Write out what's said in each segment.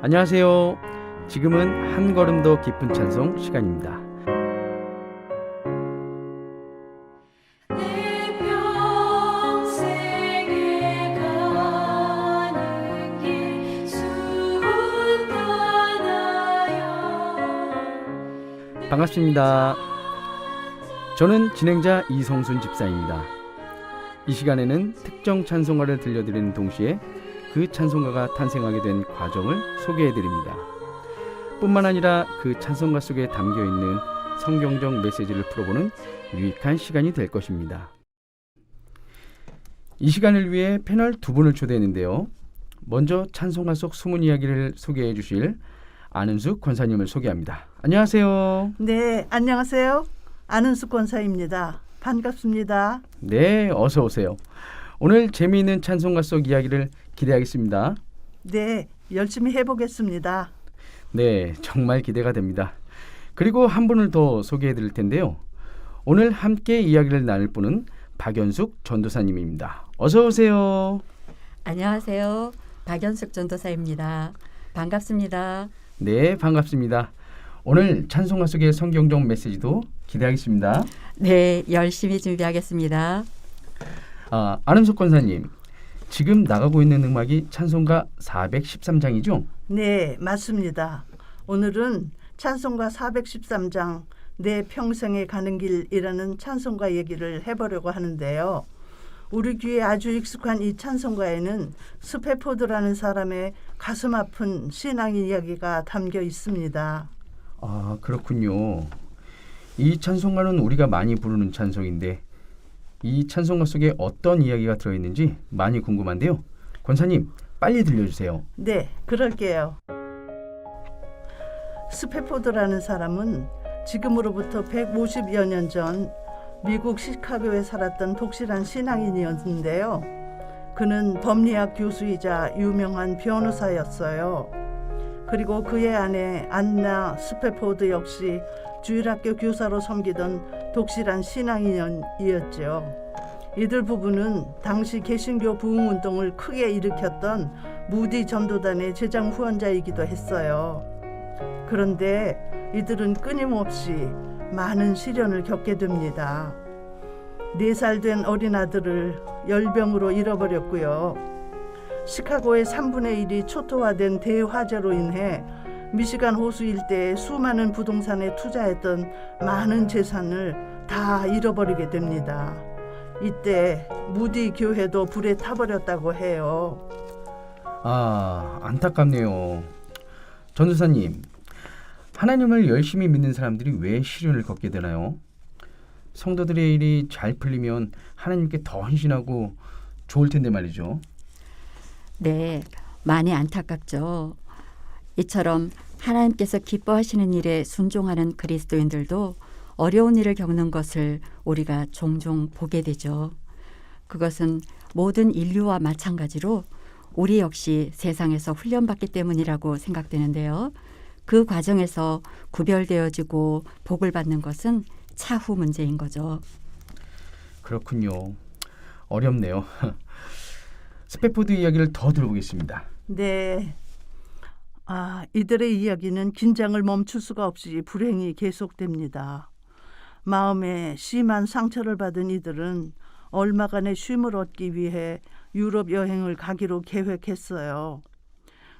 안녕하세요. 지금은 한 걸음 더 깊은 찬송 시간입니다. 내 평생에 가는 길 순탄하여 반갑습니다. 저는 진행자 이성순 집사입니다. 이 시간에는 특정 찬송가를 들려드리는 동시에 그 찬송가가 탄생하게 된 과정을 소개해드립니다. 뿐만 아니라 그 찬송가 속에 담겨있는 성경적 메시지를 풀어보는 유익한 시간이 될 것입니다. 이 시간을 위해 패널 두 분을 초대했는데요. 먼저 찬송가 속 숨은 이야기를 소개해 주실 안은숙 권사님을 소개합니다. 안녕하세요. 네, 안녕하세요. 안은숙 권사입니다. 반갑습니다. 네, 어서 오세요. 오늘 재미있는 찬송가 속 이야기를 기대하겠습니다. 네, 열심히 해보겠습니다. 네, 정말 기대가 됩니다. 그리고 한 분을 더 소개해 드릴 텐데요. 오늘 함께 이야기를 나눌 분은 박연숙 전도사님입니다. 어서 오세요. 안녕하세요. 박연숙 전도사입니다. 반갑습니다. 네, 반갑습니다. 오늘 찬송가 속의 성경적 메시지도 기대하겠습니다. 네, 열심히 준비하겠습니다. 안은숙 권사님, 지금 나가고 있는 음악이 찬송가 413장이죠? 네, 맞습니다. 오늘은 찬송가 413장 내 평생에 가는 길이라는 찬송가 얘기를 해보려고 하는데요. 우리 귀에 아주 익숙한 이 찬송가에는 스페포드라는 사람의 가슴 아픈 신앙 이야기가 담겨 있습니다. 아, 그렇군요. 이 찬송가는 우리가 많이 부르는 찬송인데 이 찬송가 속에 어떤 이야기가 들어있는지 많이 궁금한데요. 권사님, 빨리 들려주세요. 네, 그럴게요. 스페포드라는 사람은 지금으로부터 150여 년 전 미국 시카고에 살았던 독실한 신앙인이었는데요. 그는 법리학 교수이자 유명한 변호사였어요. 그리고 그의 아내 안나 스페포드 역시 주일학교 교사로 섬기던 독실한 신앙인이었죠. 이들 부부는 당시 개신교 부흥운동을 크게 일으켰던 무디 전도단의 제장 후원자이기도 했어요. 그런데 이들은 끊임없이 많은 시련을 겪게 됩니다. 4살 된 어린 아들을 열병으로 잃어버렸고요. 시카고의 3분의 1이 초토화된 대화재로 인해 미시간 호수 일대에 수많은 부동산에 투자했던 많은 재산을 다 잃어버리게 됩니다. 이때 무디 교회도 불에 타버렸다고 해요. 아, 안타깝네요. 전도사님, 하나님을 열심히 믿는 사람들이 왜 시련을 겪게 되나요? 성도들의 일이 잘 풀리면 하나님께 더 헌신하고 좋을 텐데 말이죠. 네, 많이 안타깝죠. 이처럼 하나님께서 기뻐하시는 일에 순종하는 그리스도인들도 어려운 일을 겪는 것을 우리가 종종 보게 되죠. 그것은 모든 인류와 마찬가지로 우리 역시 세상에서 훈련받기 때문이라고 생각되는데요. 그 과정에서 구별되어지고 복을 받는 것은 차후 문제인 거죠. 그렇군요. 어렵네요. 스페포드 이야기를 더 들어보겠습니다. 네. 이들의 이야기는 긴장을 멈출 수가 없이 불행이 계속됩니다. 마음에 심한 상처를 받은 이들은 얼마간의 쉼을 얻기 위해 유럽 여행을 가기로 계획했어요.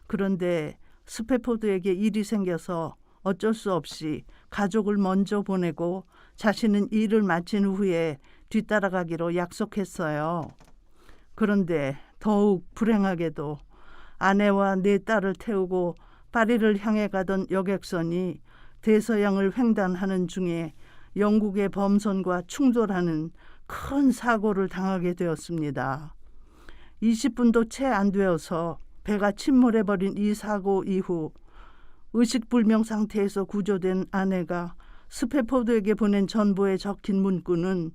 그런데 스페포드에게 일이 생겨서 어쩔 수 없이 가족을 먼저 보내고 자신은 일을 마친 후에 뒤따라가기로 약속했어요. 그런데 더욱 불행하게도 아내와 4딸을 태우고 파리를 향해 가던 여객선이 대서양을 횡단하는 중에 영국의 범선과 충돌하는 큰 사고를 당하게 되었습니다. 20분도 채 안 되어서 배가 침몰해버린 이 사고 이후 의식불명 상태에서 구조된 아내가 스페포드에게 보낸 전보에 적힌 문구는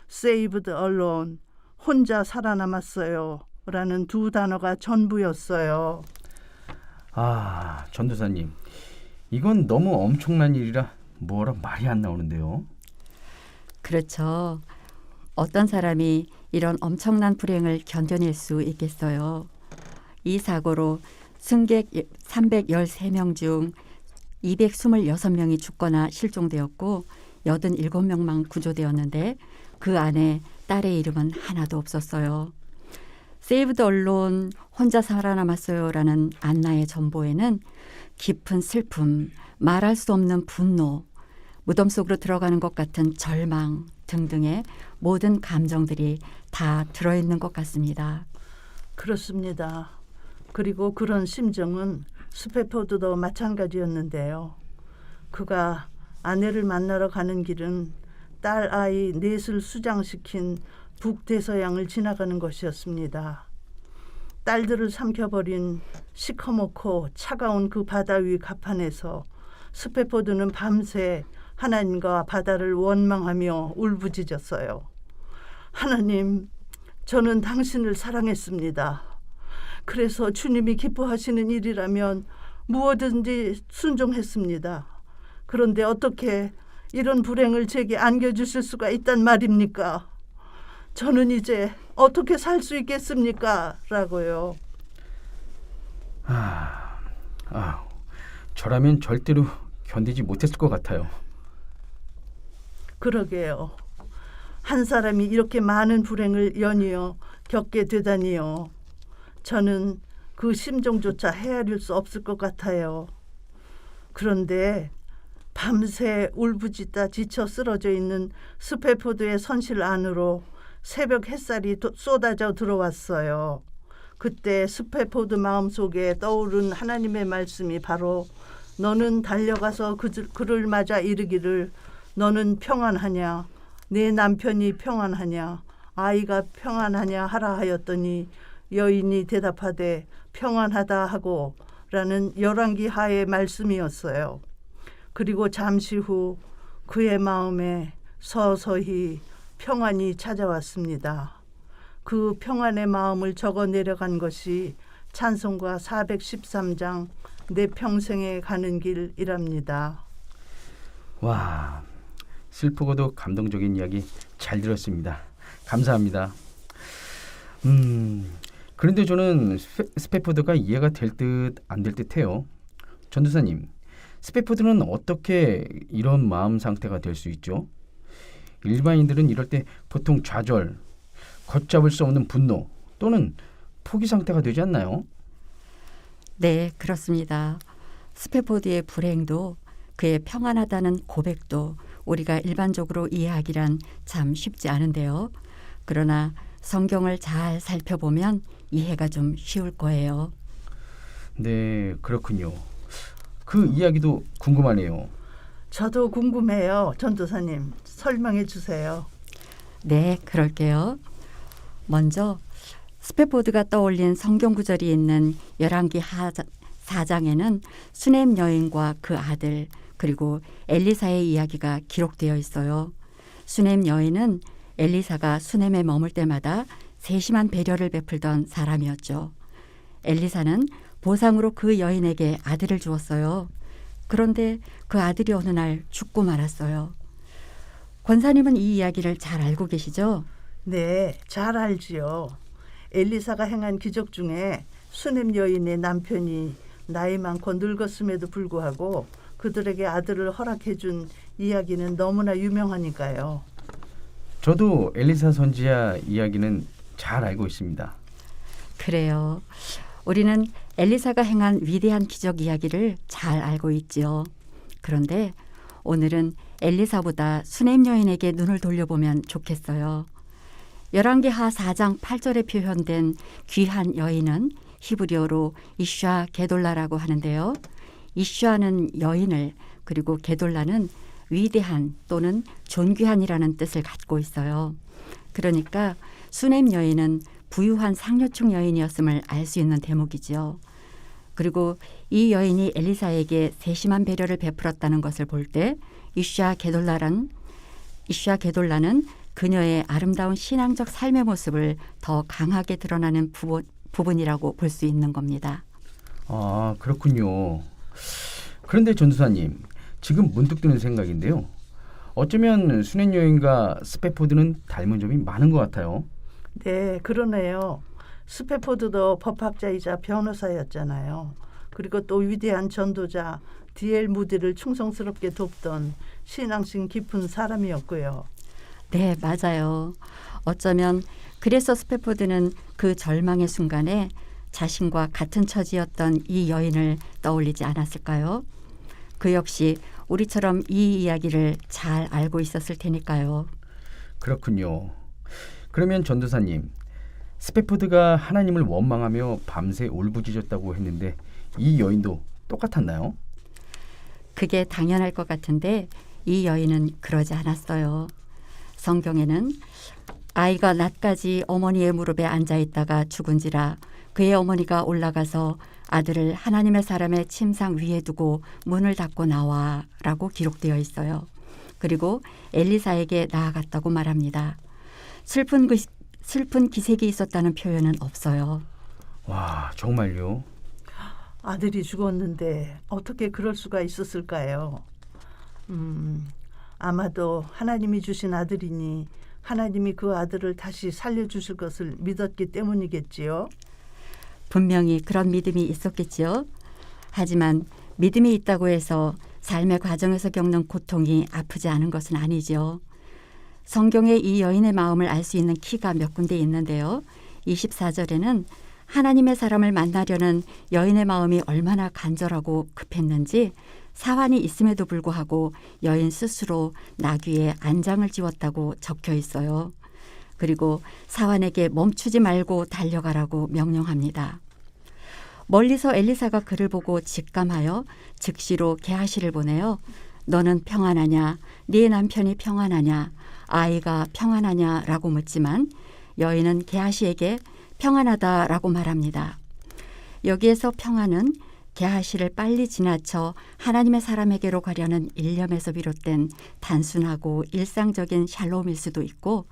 Saved Alone, 혼자 살아남았어요 라는 2 단어가 전부였어요. 전도사님, 이건 너무 엄청난 일이라 뭐라 말이 안 나오는데요. 그렇죠. 어떤 사람이 이런 엄청난 불행을 견뎌낼 수 있겠어요. 이 사고로 승객 313명 중 226명이 죽거나 실종되었고 87명만 구조되었는데 그 안에 딸의 이름은 하나도 없었어요. 세이브드 언론 혼자 살아남았어요라는 안나의 전보에는 깊은 슬픔, 말할 수 없는 분노, 무덤 속으로 들어가는 것 같은 절망 등등의 모든 감정들이 다 들어있는 것 같습니다. 그렇습니다. 그리고 그런 심정은 스패포드도 마찬가지였는데요. 그가 아내를 만나러 가는 길은 딸 아이 넷을 수장시킨 북대서양을 지나가는 것이었습니다. 딸들을 삼켜버린 시커멓고 차가운 그 바다 위 가판에서 스패포드는 밤새 하나님과 바다를 원망하며 울부짖었어요. 하나님, 저는 당신을 사랑했습니다. 그래서 주님이 기뻐하시는 일이라면 무엇든지 순종했습니다. 그런데 어떻게 이런 불행을 제게 안겨주실 수가 있단 말입니까? 저는 이제 어떻게 살 수 있겠습니까? 라고요. 저라면 절대로 견디지 못했을 것 같아요. 그러게요. 한 사람이 이렇게 많은 불행을 연이어 겪게 되다니요. 저는 그 심정조차 헤아릴 수 없을 것 같아요. 그런데 밤새 울부짖다 지쳐 쓰러져 있는 스패포드의 선실 안으로 새벽 햇살이 쏟아져 들어왔어요. 그때 스패포드 마음속에 떠오른 하나님의 말씀이 바로 너는 달려가서 그를 맞아 이르기를 너는 평안하냐, 내 남편이 평안하냐, 아이가 평안하냐 하라 하였더니 여인이 대답하되 평안하다 하고 라는 열왕기 하의 말씀이었어요. 그리고 잠시 후 그의 마음에 서서히 평안이 찾아왔습니다. 그 평안의 마음을 적어 내려간 것이 찬송가 413장 내 평생에 가는 길이랍니다. 와, 슬프고도 감동적인 이야기 잘 들었습니다. 감사합니다. 그런데 저는 스패포드가 이해가 될 듯 안 될 듯해요. 전도사님, 스패포드는 어떻게 이런 마음 상태가 될 수 있죠? 일반인들은 이럴 때 보통 좌절, 걷잡을 수 없는 분노 또는 포기 상태가 되지 않나요? 네, 그렇습니다. 스패포드의 불행도 그의 평안하다는 고백도 우리가 일반적으로 이해하기란 참 쉽지 않은데요. 그러나 성경을 잘 살펴보면 이해가 좀 쉬울 거예요. 네, 그렇군요. 그 이야기도 궁금하네요. 저도 궁금해요. 전도사님, 설명해 주세요. 네, 그럴게요. 먼저 스패포드가 떠올린 성경 구절이 있는 열왕기 4장에는 수넴 여인과 그 아들 그리고 엘리사의 이야기가 기록되어 있어요. 수넴 여인은 엘리사가 수넴에 머물 때마다 세심한 배려를 베풀던 사람이었죠. 엘리사는 보상으로 그 여인에게 아들을 주었어요. 그런데 그 아들이 어느 날 죽고 말았어요. 권사님은 이 이야기를 잘 알고 계시죠? 네, 잘 알지요. 엘리사가 행한 기적 중에 수넴 여인의 남편이 나이 많고 늙었음에도 불구하고 그들에게 아들을 허락해 준 이야기는 너무나 유명하니까요. 저도 엘리사 선지자 이야기는 잘 알고 있습니다. 그래요. 우리는 엘리사가 행한 위대한 기적 이야기를 잘 알고 있지요. 그런데 오늘은 엘리사보다 수넴 여인에게 눈을 돌려보면 좋겠어요. 열왕기하 4장 8절에 표현된 귀한 여인은 히브리어로 이샤 게돌라라고 하는데요. 이샤는 여인을 그리고 게돌라는 위대한 또는 존귀한이라는 뜻을 갖고 있어요. 그러니까 수넴 여인은 부유한 상류층 여인이었음을 알 수 있는 대목이지요. 그리고 이 여인이 엘리사에게 세심한 배려를 베풀었다는 것을 볼 때 이샤 게돌라는 그녀의 아름다운 신앙적 삶의 모습을 더 강하게 드러나는 부분이라고 볼 수 있는 겁니다. 아, 그렇군요. 그런데 전도사님, 지금 문득 드는 생각인데요. 어쩌면 수넴 여인과 스패포드는 닮은 점이 많은 것 같아요. 네, 그러네요. 스페포드도 법학자이자 변호사였잖아요. 그리고 또 위대한 전도자 D.L. 무디를 충성스럽게 돕던 신앙심 깊은 사람이었고요. 네, 맞아요. 어쩌면 그래서 스페포드는 그 절망의 순간에 자신과 같은 처지였던 이 여인을 떠올리지 않았을까요? 그 역시 우리처럼 이 이야기를 잘 알고 있었을 테니까요. 그렇군요. 그러면 전도사님, 스페포드가 하나님을 원망하며 밤새 울부짖었다고 했는데 이 여인도 똑같았나요? 그게 당연할 것 같은데 이 여인은 그러지 않았어요. 성경에는 아이가 낮까지 어머니의 무릎에 앉아 있다가 죽은지라 그의 어머니가 올라가서 아들을 하나님의 사람의 침상 위에 두고 문을 닫고 나와라고 기록되어 있어요. 그리고 엘리사에게 나아갔다고 말합니다. 슬픈 기색이 있었다는 표현은 없어요. 와, 정말요? 아들이 죽었는데 어떻게 그럴 수가 있었을까요? 아마도 하나님이 주신 아들이니 하나님이 그 아들을 다시 살려주실 것을 믿었기 때문이겠지요. 분명히 그런 믿음이 있었겠지요. 하지만 믿음이 있다고 해서 삶의 과정에서 겪는 고통이 아프지 않은 것은 아니죠. 성경에 이 여인의 마음을 알 수 있는 키가 몇 군데 있는데요. 24절에는 하나님의 사람을 만나려는 여인의 마음이 얼마나 간절하고 급했는지 사환이 있음에도 불구하고 여인 스스로 나귀에 안장을 지웠다고 적혀 있어요. 그리고 사환에게 멈추지 말고 달려가라고 명령합니다. 멀리서 엘리사가 그를 보고 직감하여 즉시로 게하시를 보내요. 너는 평안하냐? 네 남편이 평안하냐? 아이가 평안하냐? 라고 묻지만 여인은 게하시에게 평안하다라고 말합니다. 여기에서 평안은 게하시를 빨리 지나쳐 하나님의 사람에게로 가려는 일념에서 비롯된 단순하고 일상적인 샬롬일 수도 있고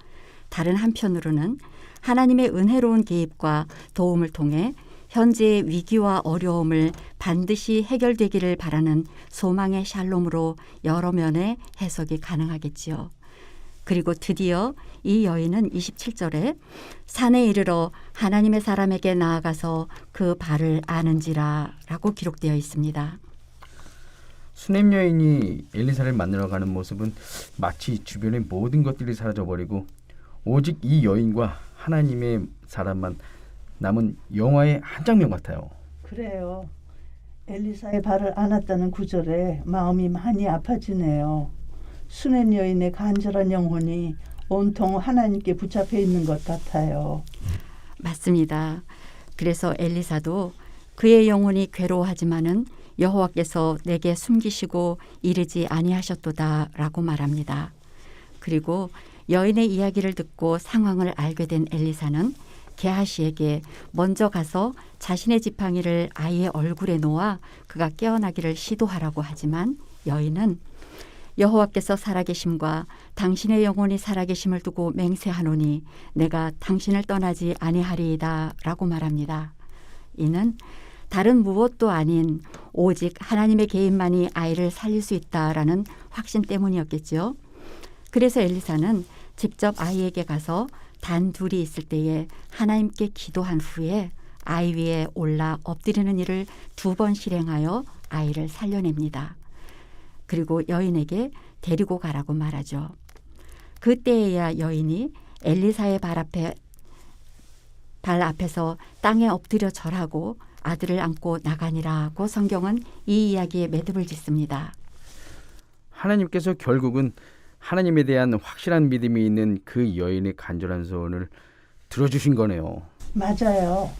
다른 한편으로는 하나님의 은혜로운 개입과 도움을 통해 현재의 위기와 어려움을 반드시 해결되기를 바라는 소망의 샬롬으로 여러 면의 해석이 가능하겠지요. 그리고 드디어 이 여인은 27절에 산에 이르러 하나님의 사람에게 나아가서 그 발을 아는지라 라고 기록되어 있습니다. 수넴 여인이 엘리사를 만나러 가는 모습은 마치 주변의 모든 것들이 사라져버리고 오직 이 여인과 하나님의 사람만 남은 영화의 한 장면 같아요. 그래요. 엘리사의 발을 안았다는 구절에 마음이 많이 아파지네요. 수넴 여인의 간절한 영혼이 온통 하나님께 붙잡혀 있는 것 같아요. 맞습니다. 그래서 엘리사도 그의 영혼이 괴로워하지만은 여호와께서 내게 숨기시고 이르지 아니하셨도다라고 말합니다. 그리고 여인의 이야기를 듣고 상황을 알게 된 엘리사는 게하시에게 먼저 가서 자신의 지팡이를 아이의 얼굴에 놓아 그가 깨어나기를 시도하라고 하지만 여인은 여호와께서 살아계심과 당신의 영혼이 살아계심을 두고 맹세하노니 내가 당신을 떠나지 아니하리이다 라고 말합니다. 이는 다른 무엇도 아닌 오직 하나님의 개인만이 아이를 살릴 수 있다라는 확신 때문이었겠죠. 그래서 엘리사는 직접 아이에게 가서 단 둘이 있을 때에 하나님께 기도한 후에 아이 위에 올라 엎드리는 일을 2번 실행하여 아이를 살려냅니다. 그리고 여인에게 데리고 가라고 말하죠. 그때에야 여인이 엘리사의 발 앞에서 땅에 엎드려 절하고 아들을 안고 나가니라고 성경은 이 이야기에 매듭을 짓습니다. 하나님께서 결국은 하나님에 대한 확실한 믿음이 있는 그 여인의 간절한 소원을 들어주신 거네요. 맞아요.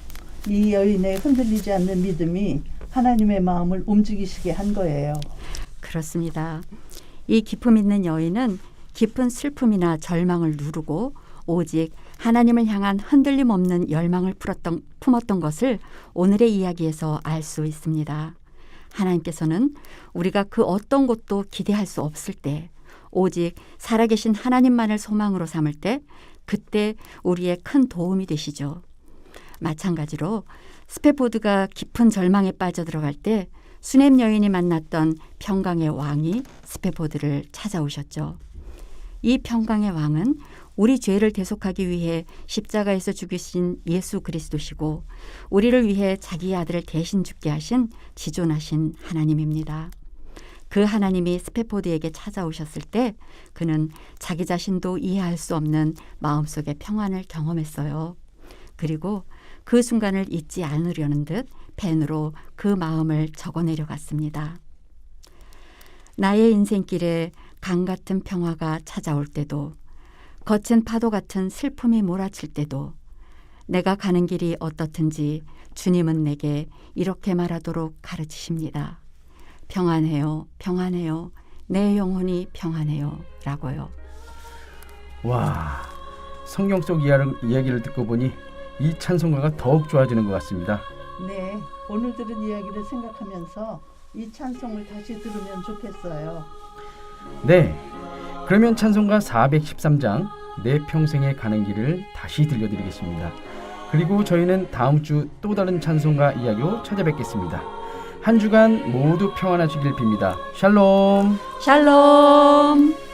이 여인의 흔들리지 않는 믿음이 하나님의 마음을 움직이시게 한 거예요. 그렇습니다. 이 기품 있는 여인은 깊은 슬픔이나 절망을 누르고 오직 하나님을 향한 흔들림 없는 열망을 품었던 것을 오늘의 이야기에서 알 수 있습니다. 하나님께서는 우리가 그 어떤 것도 기대할 수 없을 때 오직 살아계신 하나님만을 소망으로 삼을 때 그때 우리의 큰 도움이 되시죠. 마찬가지로 스페포드가 깊은 절망에 빠져들어갈 때 수넴 여인이 만났던 평강의 왕이 스페포드를 찾아오셨죠. 이 평강의 왕은 우리 죄를 대속하기 위해 십자가에서 죽으신 예수 그리스도시고 우리를 위해 자기의 아들을 대신 죽게 하신 지존하신 하나님입니다. 그 하나님이 스페포드에게 찾아오셨을 때 그는 자기 자신도 이해할 수 없는 마음속의 평안을 경험했어요. 그리고 그 순간을 잊지 않으려는 듯 펜으로 그 마음을 적어내려갔습니다. 나의 인생길에 강 같은 평화가 찾아올 때도 거친 파도 같은 슬픔이 몰아칠 때도 내가 가는 길이 어떻든지 주님은 내게 이렇게 말하도록 가르치십니다. 평안해요, 평안해요, 내 영혼이 평안해요 라고요. 와, 성경 속 이야기를 듣고 보니 이 찬송가가 더욱 좋아지는 것 같습니다. 네, 오늘 들은 이야기를 생각하면서 이 찬송을 다시 들으면 좋겠어요. 네, 그러면 찬송가 413장 내 평생에 가는 길을 다시 들려드리겠습니다. 그리고 저희는 다음 주 또 다른 찬송가 이야기로 찾아뵙겠습니다. 한 주간 모두 평안하시길 빕니다. 샬롬. 샬롬.